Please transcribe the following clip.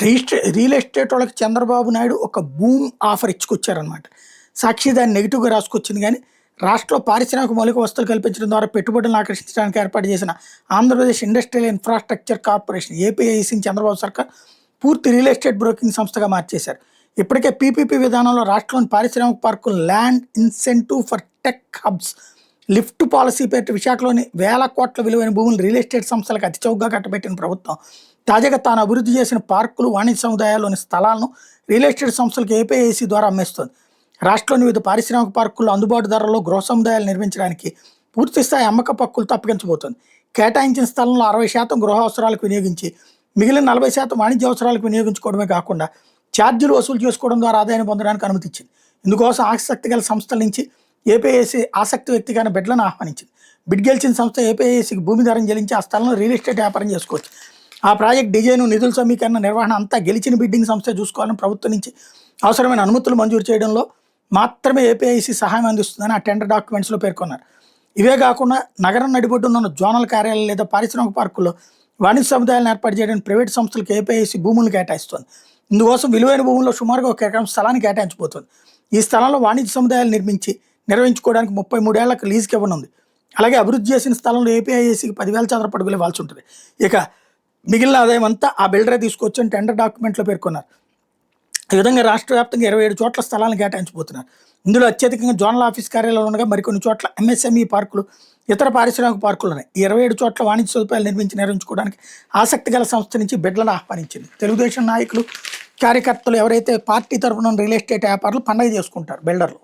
Real estate వాళ్ళకి చంద్రబాబు నాయుడు ఒక boom offer ఇచ్చుకొచ్చారనమాట. సాక్షి దాన్ని నెగిటివ్‌గా రాసుకొచ్చింది గానీ, రాష్ట్రంలో పారిశ్రామిక మౌలిక వసతులు కల్పించడం ద్వారా పెట్టుబడులను ఆకర్షించడానికి ఏర్పాటు చేసిన ఆంధ్రప్రదేశ్ ఇండస్ట్రియల్ ఇన్‌ఫ్రాస్ట్రక్చర్ కార్పొరేషన్ ఏపీఐసీని చంద్రబాబు సర్కార్ పూర్తి రియల్ ఎస్టేట్ బ్రోకింగ్ సంస్థగా మార్చేశారు. ఇప్పటికే పీపీపీ విధానంలో రాష్ట్రంలోని పారిశ్రామిక పార్కులు land incentive for tech hubs lift policy పేరిట విశాఖలోని వేల కోట్ల విలువైన భూములు రియల్ ఎస్టేట్ సంస్థలకు అతి చౌకగా కట్టబెట్టిన ప్రభుత్వం తాజాగా తాను అభివృద్ధి చేసిన పార్కులు వాణిజ్య సముదాయాల్లోని స్థలాలను రియల్ ఎస్టేట్ సంస్థలకు ఏపీఐసీ ద్వారా అమ్మేస్తోంది. రాష్ట్రంలోని వివిధ పారిశ్రామిక పార్కుల్లో అందుబాటు ధరల్లో గృహ సముదాయాలు నిర్మించడానికి పూర్తిస్థాయి అమ్మకపు హక్కులతో అప్పగించబోతోంది. కేటాయించిన స్థలంలో 60% గృహ అవసరాలకు వినియోగించి మిగిలిన 40% వాణిజ్య అవసరాలకు వినియోగించుకోవడమే కాకుండా ఛార్జీలు వసూలు చేసుకోవడం ద్వారా ఆదాయాన్ని పొందడానికి అనుమతి ఇచ్చింది. ఇందుకోసం ఆసక్తి గల సంస్థల నుంచి ఏపీఐసీ ఆసక్తి వ్యక్తిగాన బిడ్లను ఆహ్వానించింది. బిడ్ గెలిచిన సంస్థ ఏపీఐసీకి భూమి ధరం చెల్లించి ఆ స్థలంలో రియల్ ఎస్టేట్ వ్యాపారం చేసుకోవచ్చు. ఆ ప్రాజెక్ట్ డిజైన్, నిధుల సమీకరణ, నిర్వహణ అంతా గెలిచిన బిడ్డింగ్ సంస్థ చూసుకోవాలని ప్రభుత్వం నుంచి అవసరమైన అనుమతులు మంజూరు చేయడంలో మాత్రమే ఏపీఐసీ సహాయం అందిస్తుందని ఆ టెండర్ డాక్యుమెంట్స్లో పేర్కొన్నారు. ఇవే కాకుండా నగరం నడిబొడ్డున ఉన్న జోనల్ కార్యాలయాలు లేదా పారిశ్రామిక పార్కుల్లో వాణిజ్య సముదాయాలను ఏర్పాటు చేయడానికి ప్రైవేట్ సంస్థలకు ఏపీఐసీ భూములు కేటాయిస్తుంది. ఇందుకోసం విలువైన భూముల్లో సుమారుగా 1 ఎకరం స్థలాన్ని కేటాయించబోతోంది. ఈ స్థలంలో వాణిజ్య సముదాయాలు నిర్వహించుకోవడానికి 33 ఏళ్లకు లీజుకి ఇవ్వనుంది. అలాగే అభివృద్ధి చేసిన స్థలంలో ఏపీఐసీకి 10,000 చదరపు అడుగులు ఇవ్వాల్సి ఉంటుంది. ఇక మిగిలిన ఆదాయం అంతా ఆ బిల్డరే తీసుకొచ్చని టెండర్ డాక్యుమెంట్లో పేర్కొన్నారు. ఈ విధంగా రాష్ట్ర వ్యాప్తంగా 27 చోట్ల స్థలాలను కేటాయించబోతున్నారు. ఇందులో అత్యధికంగా జోనల్ ఆఫీస్ కార్యాలయాలు ఉండగా మరికొన్ని చోట్ల ఎంఎస్ఎంఈ పార్కులు, ఇతర పారిశ్రామిక పార్కులు ఉన్నాయి. ఈ 27 చోట్ల వాణిజ్య సదుపాయాలు నిర్వహించుకోవడానికి ఆసక్తి గల సంస్థ నుంచి బిడ్లను ఆహ్వానించింది. తెలుగుదేశం నాయకులు, కార్యకర్తలు ఎవరైతే పార్టీ తరఫున రియల్ ఎస్టేట్ వ్యాపారులు పండగ చేసుకుంటారు బిల్డర్లు.